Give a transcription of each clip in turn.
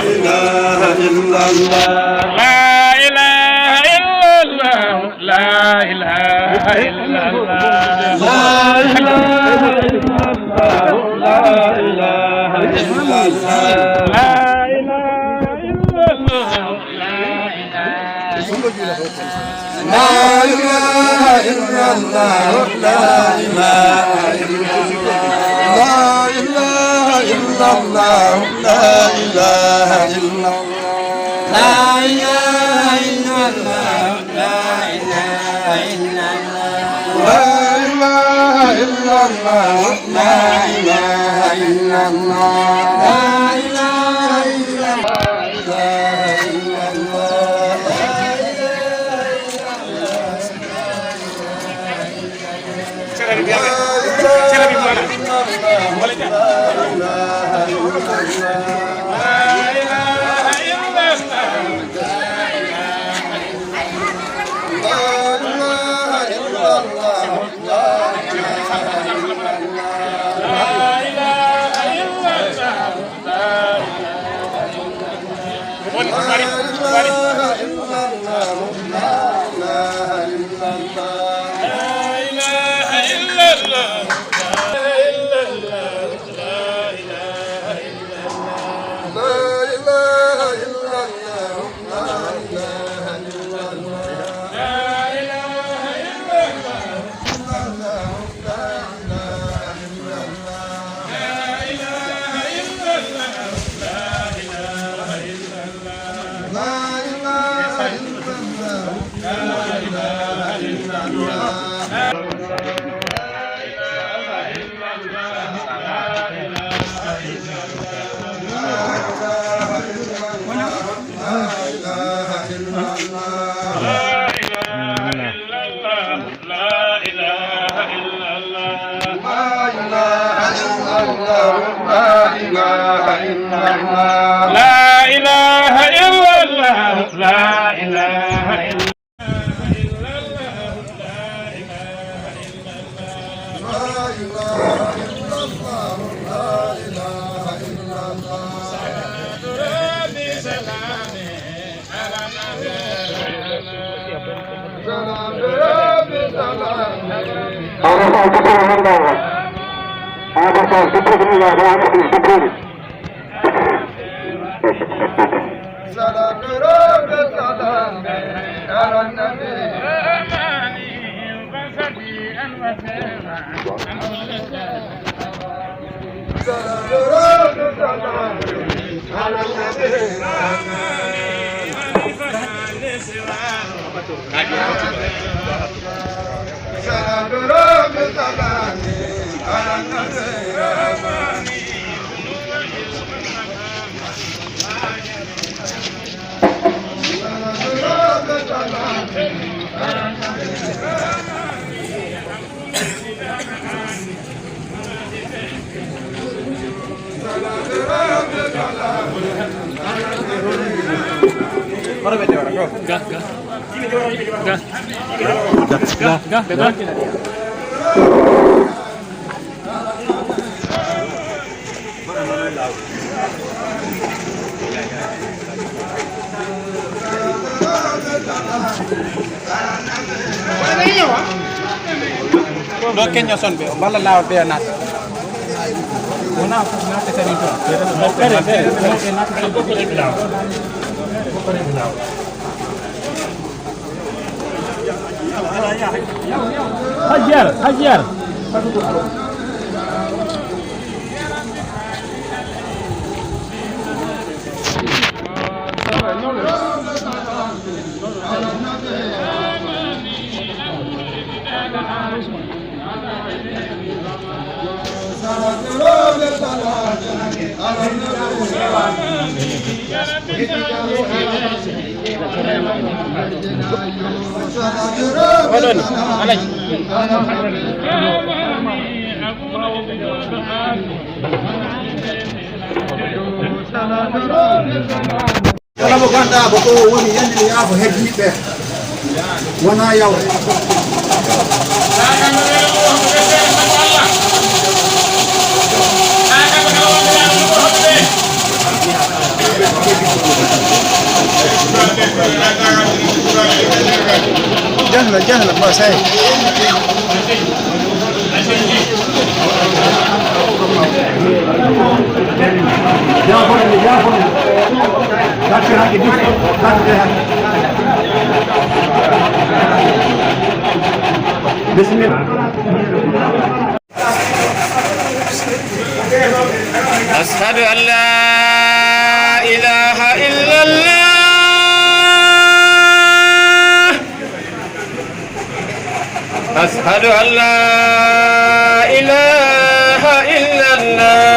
إله إلا الله لا إله إلا الله لا إله إلا الله لا إله إلا الله لا إله إلا الله لا إله إلا الله لا إله إلا الله لا إله إلا الله لا إله إلا الله لا إله إلا الله لا إله إلا الله لا إله إلا الله لا إله إلا الله لا إله إلا الله لا إله إلا do kenya son be balla lawa be nat wona ko nat tani to hajar hajar kala mo ganda ko woni yandi ya ko heddi be wona yaw جهلة جهلة بس هاي بسم الله أشهد أن لا إله إلا الله أشهد أن لا إله إلا الله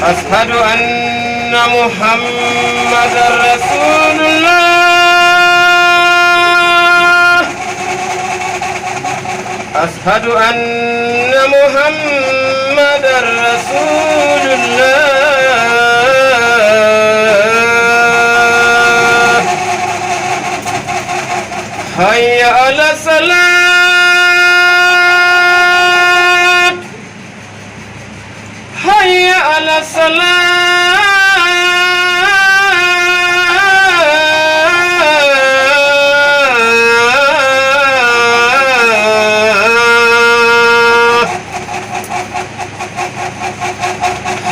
أشهد أن محمدا رسول الله أشهد أن محمدا رسول الله حي على الصلاة حي على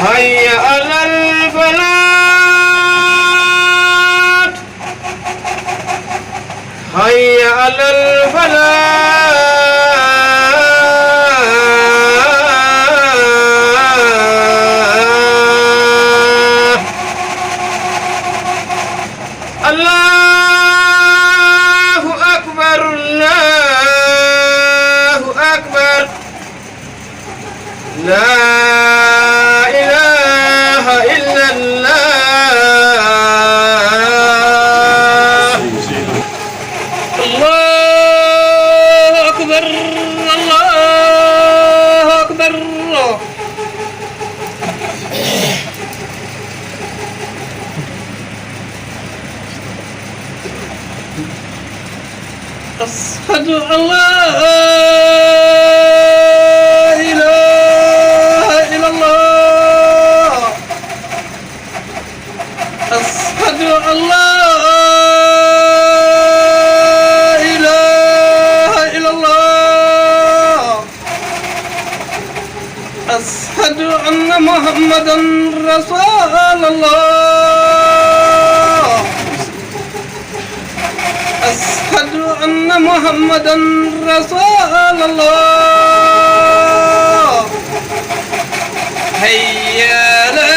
حي على الفلاح حي على الفلاح الله أكبر الله أكبر لا إله إلا الله الله أكبر الله أكبر أشهد أن لا إله إلا الله أشهد أن لا إله إلا الله أشهد أن محمدا رسول الله أشهد أن محمدا رسول الله حي على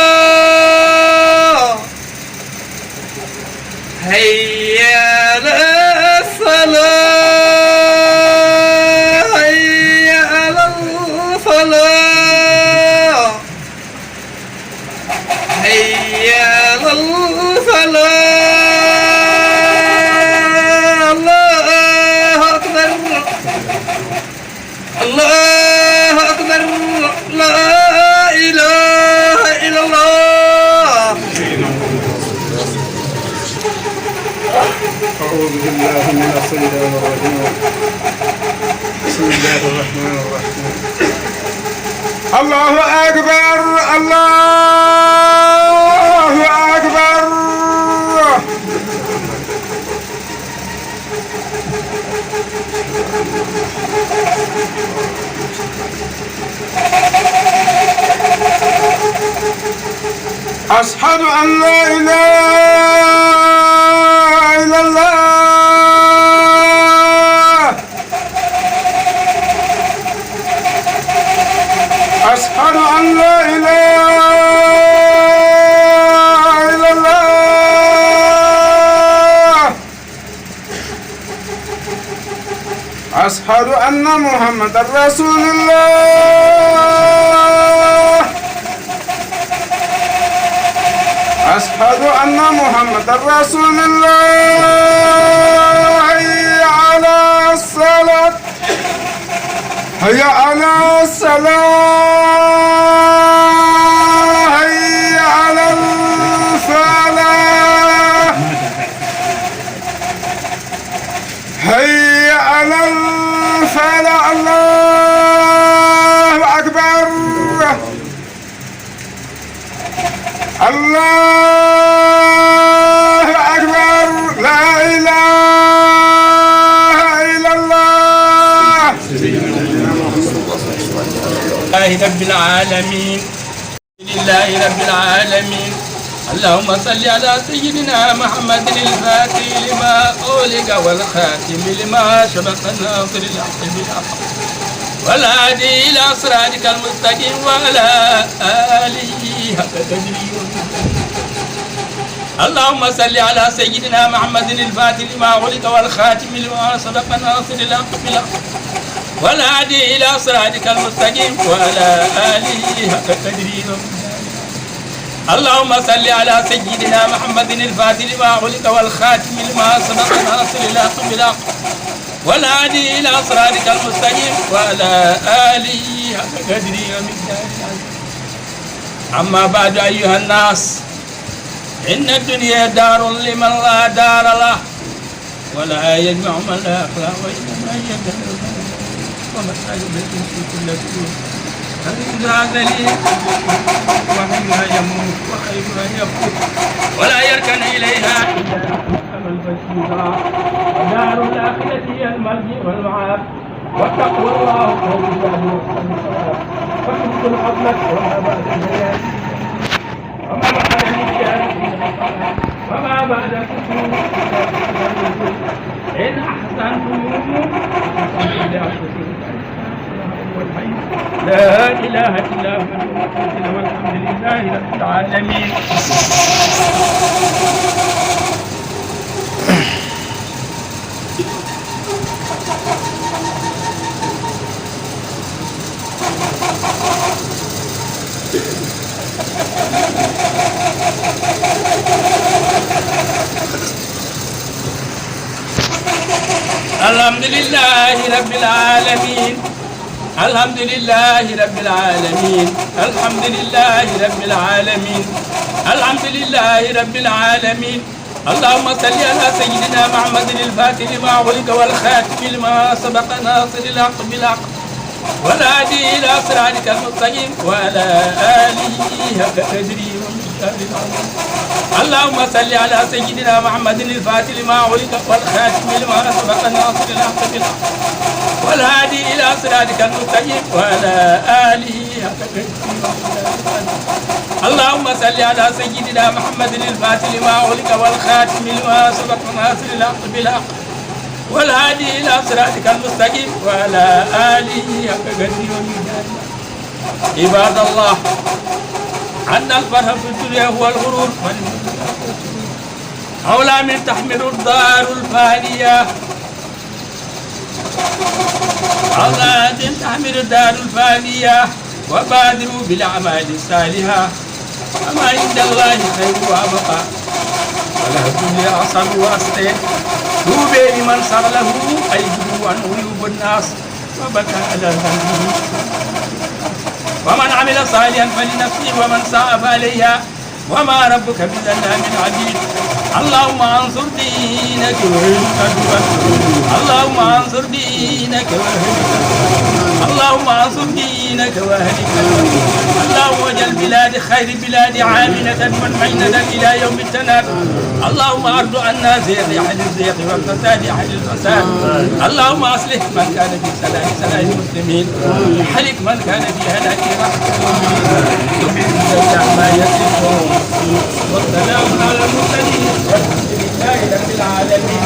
الصلاة حي على الصلاة حي على الفلاح حي على الفلاح الله أكبر الله أكبر لا إله إلا الله أعوذ بالله من الشيطان الرجيم بسم الله الرحمن الرحيم الله أكبر الله أكبر أشهد أن لا إله إلا الله أشهد أن لا إله إلا الله أشهد أن محمدا رسول الله أشهد أن محمدا رسول الله حي على الصلاة حي على الصلاة حي على الفلاح حي على الفلاح الله لله رب العالمين. لله رب العالمين. اللهم صل على سيدنا محمد الفاتح لما أولق والخاتم لما سبق الناصر الحق بالحق والهادي إلى صراطك المستقيم وعلى آله حق قدره. اللهم صل على سيدنا محمد الفاتح لما أولق والخاتم لما سبق الناصر الحق بالحق والهادي إلى صراطك المستقيم وعلى آله حق قدره. اللهم صل على سيدنا محمد الفاتح لما أغلق والخاتم لما سبق ناصر الحق بالحق والهادي إلى صراطك المستقيم وعلى آله حق قدره ومقداره. أما بعد أيها الناس، إن الدنيا دار لمن لا دار له ولا يجمع من لا أخلاق وإنما هي دار ومساجد التي في كل سور فإذا ذليل وحيها يموت وخيرها يفوت ولا يركن إليها إلا أمل البشيرة. ودار الآخرة هي المرجع والمعاد واتقوا الله خير الزاد والصلاة وحفظ الحفلة وما بعد الحياة وما بعد النسيان وما بعد الكفر إن أحسنتم لا إله إلا هو والحمد لله رب العالمين. الحمد لله رب العالمين. الحمد لله رب العالمين. الحمد لله رب العالمين. الحمد لله رب العالمين. اللهم صل على سيدنا محمد الفاتح لما أغلق والخاتم لما سبق ناصر الحق بالحق والهادي إلى صراطك المستقيم وعلى آله حق قدره ومقداره العظيم. اللهم صل على سيدنا محمد الفاتح لما أغلق والخاتم لما سبق ناصر الحق بالحق والهادي إلى صراطك المستقيم وعلى آله حق قدره ومقداره العظيم. اللهم صل على سيدنا محمد الفاتح لما أغلق والخاتم لما سبق ناصر الحق بالحق والهادي إلى صراطك المستقيم وعلى آله حق قدره ومقداره. عباد الله، أن الفرح في الدنيا هو الغرور أولى من تحمل الدار الفانية. أولى من تحمل الدار الفانية وبادروا بالأعمال الصالحة أما عند الله خير وأبقى وله الدنيا أصل وأستين. توبى لمن صار له أيده عن عيوب الناس وبكى على ذنبه. ومن عمل صالحا فلنفسه ومن ساء فعليها وما ربك بظلام عبيد. اللهم انصر دينك وهدك اللهم انصر دينك وهدك اللهم انصر دينك وهدك اللهم اجعل بلاد خير بلاد عامنة مطمئنة إلى يوم التناد. اللهم أرض عنا زيغ أهل الزيغ والفساد أهل الفساد. اللهم أصلح من كان في صلاح المسلمين حلق من كان في هلاك رحمة ما يصفون والسلام على المرسلين والحمد لله رب العالمين.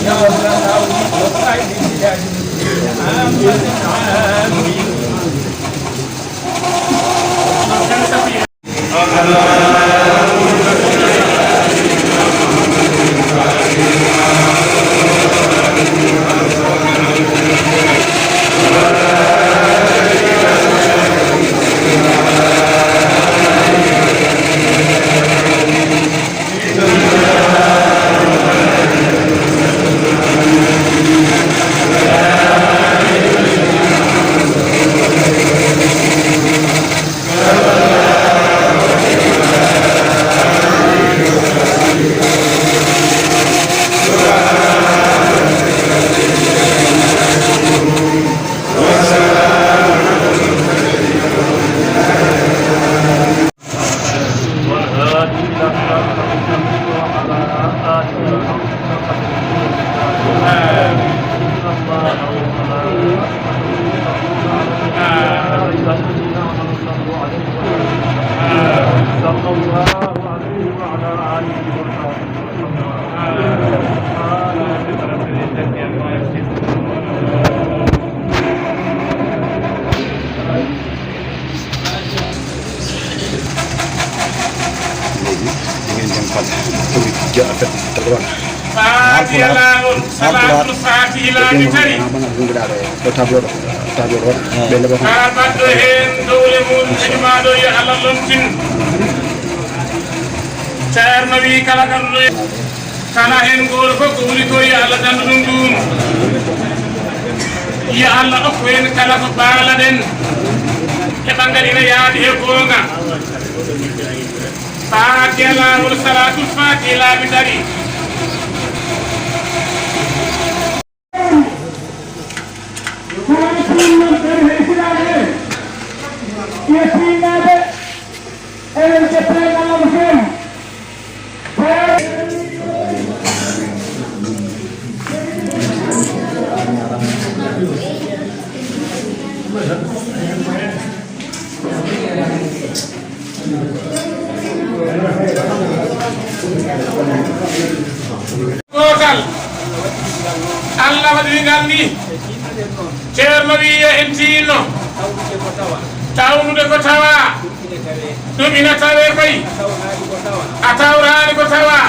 يا رب العالمين وصائد البلاد صلى الله عليه وعلى آله وصحبه baɗɗo hen dowle mum ejumaɗo yo Allah lomtin ceerno wi kala kamɗo kala hen goto fof ko woni ko yo Allah dandu ɗum ɗum yo Allah okku hen kala ko baalaɗen heɓa gaɗina yaade e gonga fatiha lawol salatul fatiha laabi dari gotal Allah waɗi ngal ni ceerno wi en tinno tawnude ko tawa ɗum ina tawe koy a tawrani ko tawa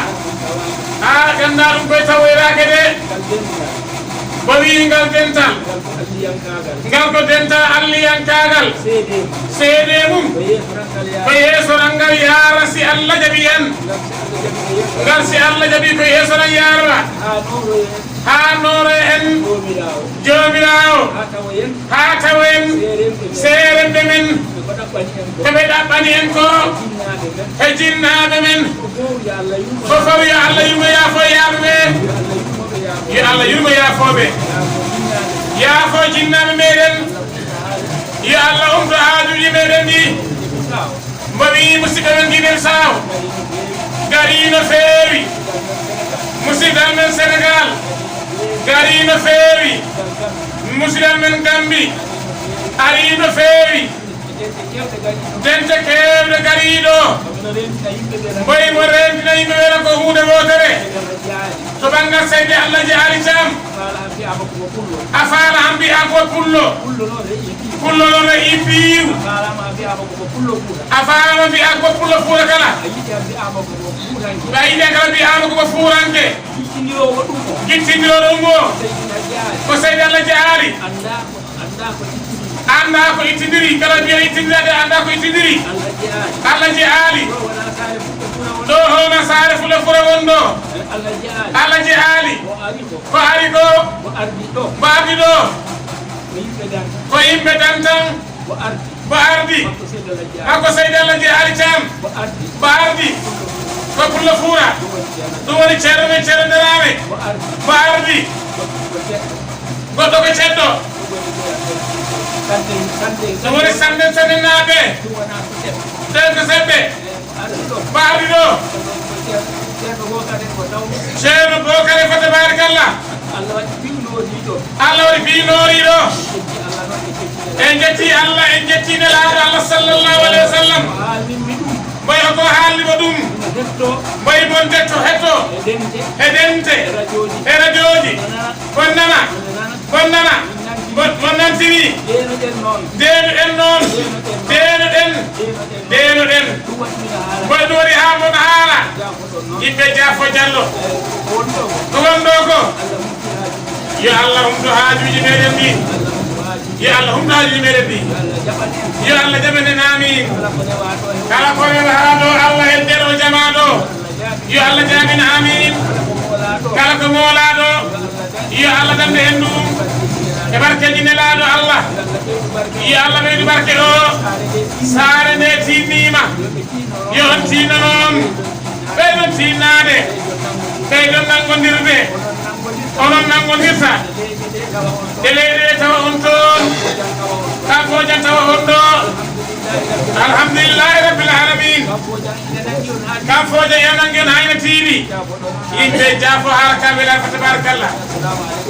ha ganda ɗum koye tawoyrake de bo wi ngal dental ngal ko dental alliyankagal seede mum ko yeesoral ngal yaara si Allah jaɓi en ngal si Allah jaɓi ko yeesoral yarata ha nooro en jomirawo ha tawa en seeremɓe men koɓe ɗaɓɓani en ko e jinnaɓe men fofof yo Allah yurmo yaafo yaaɓeɓe yo Allah yurmo yaafoɓe yaafo jinnaɓe meɗen yo Allah umto haajuji meɗen ɗi mbomi musidɓe men guiɗen saw garino feewi musidɗal men Sénégal garino feewi musidɗal men Gambie arino feewi dente kewɗe gariɗo mboyi mo rentina yimɓe wela ko hunde wotere to banggal seydi Allah jaari jam a faala han mbiya ko pullo pullo noon e ippiw a faalama mbiya ko pullo fuura kala ɓa yiɗe kala mbiyama komo fuuranke gittiniroɗo ɗum o ko seydi Allah jaari anda ko ittidiri kala mbiya ittidirade anda ko ittidiri Allah jaali ɗo hono saare fula fura wonɗo Allah jaali ko ari ɗo mo ardi ɗo ko yimɓe dantan mo ardi hakko seydi Allah jaali cam mo ardi ko pulla fuura ɗum woni ceerno men ceerno Darame mo ardi goɗɗo ko cedɗo ɗum woni sanden naɓe ɗen ko seɓɓe mo ardi ɗo ceerno Bokare fa tabarakallah Allah waɗi fiinoriɗo en jetti Allah en jetti nelaɗo Allah sallllahu alayhi wa sallam mboy hoko haalnimo ɗum mboy mon detto hetto e dente e radioji kon nana mon nantiri denuɗen noon denuɗen mboy ɗum waɗi ha mon haala yimɓe Jafo Diallo ko wonɗo ko yo Allah humto haajuji meɗen ɗi yo Allah humto haajuji meɗen ɗi yo Allah jaɓanen amin kala ko rewa ha ɗo Allah en ɗeɗo jama ɗo yo Allah jamin amin kala ko moolaɗo yo Allah dande en ɗum e barkeji nelaɗo Allah yo Allah ɓeydu barke o saare nde tinnima yo on tinno noon ɓeydon tinnade ɓeydon nangodirde onon nangodirta e leydi ɗe tawa on toon kankojan tawa on ɗo alhamdulillahi rabbil alamin kam foje yanangen hayno tiiɗi yimɓe Jafo haraka wela fa tabarakallah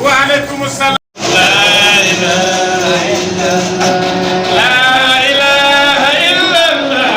wa aleykum salam la ilaha illallah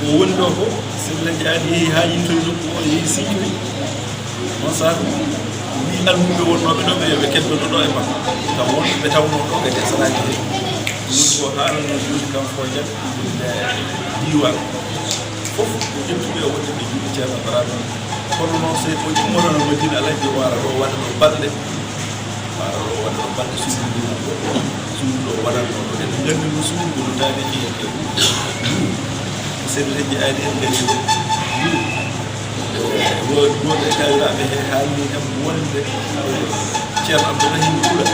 ko woni ɗo ko sehlaji aadi yeehi ha yintoye nokku o yeehi sikki on saatu ni almuɓe wonnoɓe ɗo ɓe yoɓe keddono ɗo e makko taw wonɓe tawno ɗo kadi e saraji he ɗum ko haalano juuɗe kam fo jag diwan fof ko ƴettuɓe o wonde ɓe juuɗe ceerno Barama kono noon so o immotono Madina alhaji wara ɗo waɗa ɗo balɗe suudu ɗo waɗatno ɗo eɗen nganndi no suudu no taariki e sehlaji aadi en gari woɗe e kawiraɓe he haalni kam wonde ceerno Abdourahim Ɓuura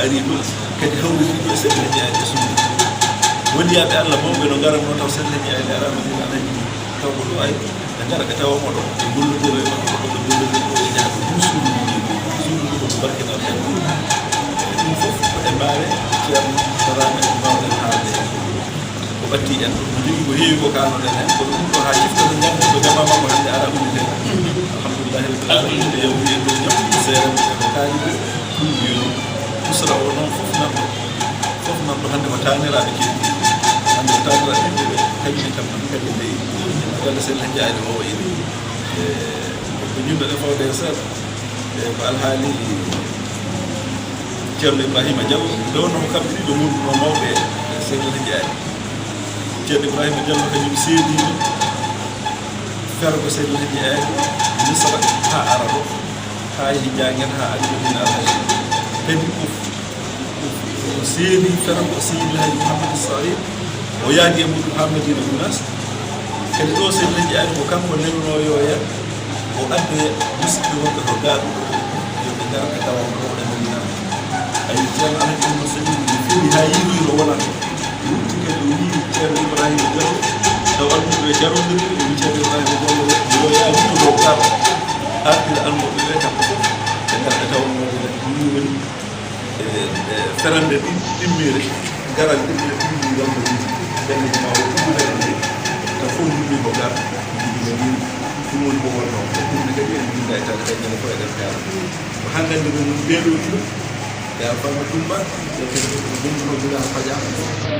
ari ɗo kadi hawritiɗo e sehlaji aadi e suudu woniyaɓe Allah mawɓe no garanno taw sehlaji aadi ara Madina alhaji taw ko ɗo ay ɓe ngara ɓe tawamo ɗo ɓe gollodiro e makko ɗo ɓe gollodiro e jaago ɗum suudu ɗum ko barkinal hen ɗum fof ko e mbaare ceerno Barama en mbawɗen haalde ko ɓatti en ɗo jogui ko heewi ko kalnoɗen hen kono ɗum ɗo ha ciftoto jangde ko jama makko hannde ara ummite alhamdulillahi rabbil alamin ɓe yawti e dow jam seeremɓe ko kaali ko ɗum wiyno usra o noon fof nanɗo hannde ko taniraɓe keddi hannde ko taniraɓe ɓeɓe kañum kam tan kadi ndeyi galle sehlaji aadi o ini ko ñumɓe ɗe fawde e seeɗa ko alhaali ceerno Ibrahima Diallo ndewno ko kamɓe ɗiɗo wurno mawɓe e sehlaji aadi ceerno Ibrahima Diallo kañum seedino fergo sehlaji aadi misra ha ara ɗo ha yeehi Janguel ha ari Madina alhaji kadi o seedi fergo Seydihaji Mouhamadou Saïd o yaadi e muɗum ha Madina Gounass kadi ɗo sehlaji aadi ko kanko neruno yo yen o adde musidɓe wonɓe to gaaɗo yoɓe ngara ɓe tawa ɗo e Madina ay ceerno alhaji Oumar Saïd no feewi ha yiiloyno wonata wutti kadi o wi ceerno Ibrahima Diallo taw almuɓe jarodiri o wi ceerno Ibrahima Diallo yo yaadino ɗo gaaɗo artira almuɓe ɓe kamɓe fof ɓe ngara ɓe tawanode ɗum woni ferande ɗimmire garal ɗimmire ɗummi yalno witi jangde ma o ɗumɗe nde taw fof yimɓe ko gar ɗiɗi ɗum woni ko wonno ɗumne kadi en jinda e tawde kadi jene fo eɗen kaala ko hanngande ɗo ɗum ɓeeɗo ɗiɗo e Alfama Dumba e kadi ko gonnuno gila Fadiama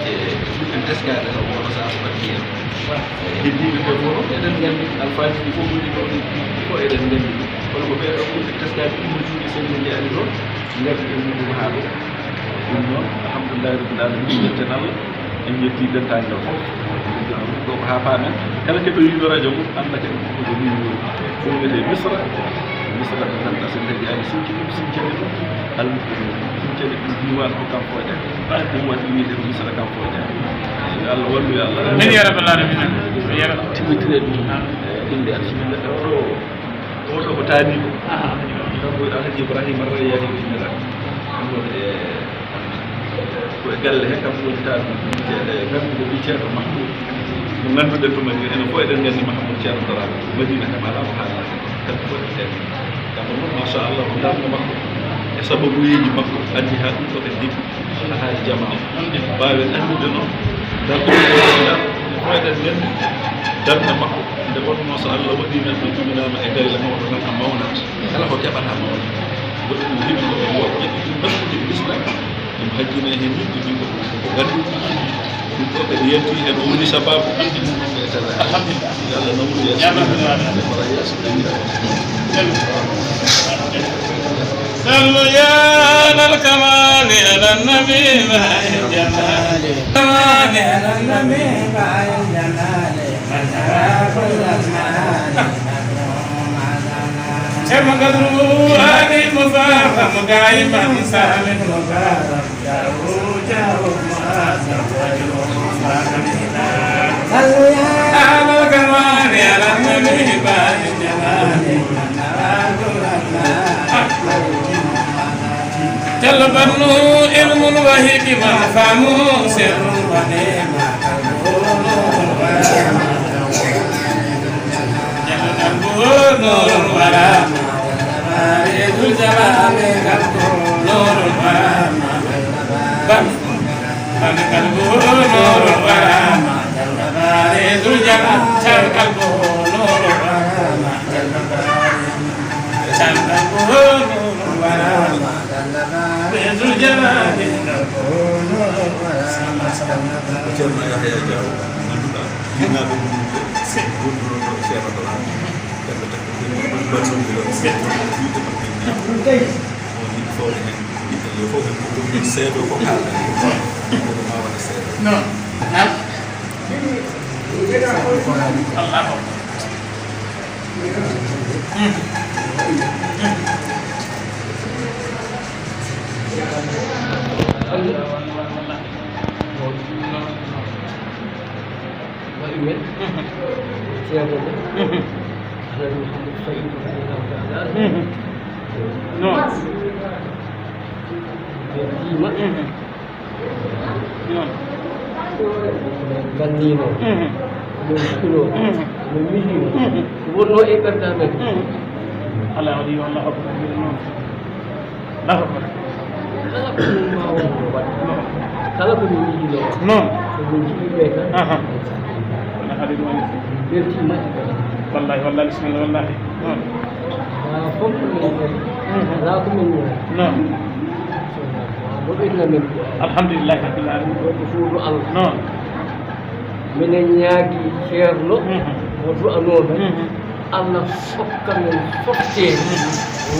e ɗuɗɗen teskade no wono sa ko waddi en heddiɓe ɓe fof eɗen nganndi alfaji ɗi fof woni ɗo fof eɗen nganndi ɗum kono ko ɓeeɗo ɓurɓe teskade ɗummo juuɗe sehlaji aadi ɗo ngardi ɗen muɗum haa ɗo ɗum noon alhamdulillahi rabbil alamin jetten Allah en jetti dentage o fof ɗo ko haa paamen kala keɗo yiɗo radio mum anda kadi ko ni ko wiyete misra ɓe ganduɗa sehlaji aadi sinki ɗum sincane ɗum almuɓe sincane ɗum diwan ko kam fooƴa ɗum waɗi wiide ko misra kam fooƴa yo Allah wallu yo Allah min ya rabbal alamin timitire ɗum inde alsimilla oɗo ko taani ko kanko alhaji Ibrahima Rayyahi innira ɗum woni ko e galle he kam woni taani witeɗe ganduɗo wi ceerno Mahmoud mo ngannduɗen to Madina enen fof eɗen nganndi Mahmoud ceerno Darame Madina kam ala ko haalata kamɓe fof eɗen kamɓe noon machallah ko darno makko e sababuyeji makko addi ha ɗum ɗo ɓe diggi haaji jama o mbawen anndude noon darɗo fof eɗen nganndi darde makko nde wonno so Allah waɗi men ɗo juminama e gayle mawɗo tan a mawnat kala ko keɓata mawna goɗɗo ɗum heɓi ko ɓe woƴƴiɗi ɗum naskude l'islam ɗum hajjine hen yimɓe ɗin ko gandu ɗum ɗo kadi yalti hen o woni sababu ɓiɗɗi mumɓe e tala alhamdulillah yo Allah nawrude wara yeeso صلوا يا الكمال على النبي مع الجمال كمال على النبي مع الجمال كل المال كما قدروا هذه مفاهيم دائما سالم مكارم جاءوا مؤثر صلوا يا الكمال على النبي مع الجمال جلبنه علم الوحيد من فهمه سر ونعمة جلبه نور ورحمة ذو الجلال نور ورحمة قلبه نور ورحمة ذو الجلال قلبه نور ورحمة قلبه نور ورحمة ذو الجلال Ceerno Yahya Diaw nanduɗa jinnaɓe ɗumɓe gonɗuno ceerno ɗo ɓeɓe tak baɗɗondiro wiide maɓɓe on yimɓe fawde hen yimɓe yo fof hen ko seedo ko kalɗa ma waɗa seedo non Allah Gandino, Muskilo, Mumino, Wono Epertamen. Allah wali Allah akbar Allah akbar Kalau pemilih lo, non pemilih mereka, aha Allah hadi wali bercima. wallahi wallahi bismillah wallahi non Lah pemilih, non boleh namen. alhamdulillah rabbil alamin Suruh al, non menyagi sherlo, wodu anon. Allah sokkan sokke.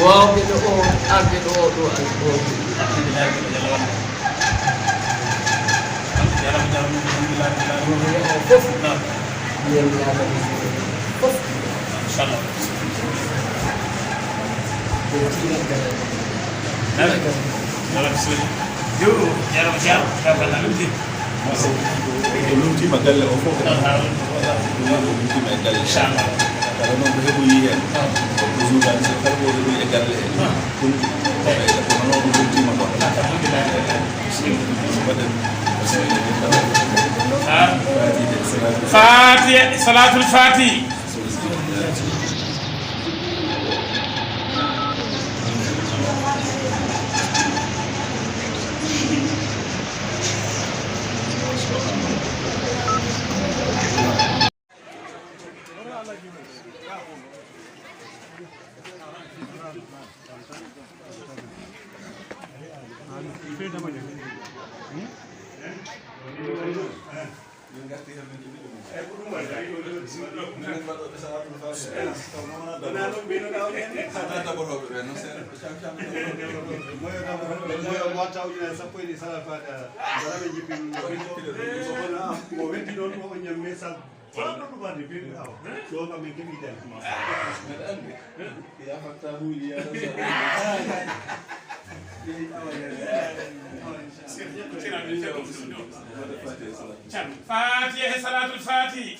Wow, kita arde do al. alhamdulillah jalla wala alhamdulillah non Yang ada insyaallah Dalam bismillah. Yo, jarum jam, kapan nanti? ko lumtima galle o fof lumtima e galle Inshallah. kala noon ko heɓoyi hen ko jourani so kala ko heɓoyi e galle he ɗum ɓeyda kono noon ko lumtima ɗon waɗen Fatiha, salatul Fatih. Fatiha, salatul Fatih.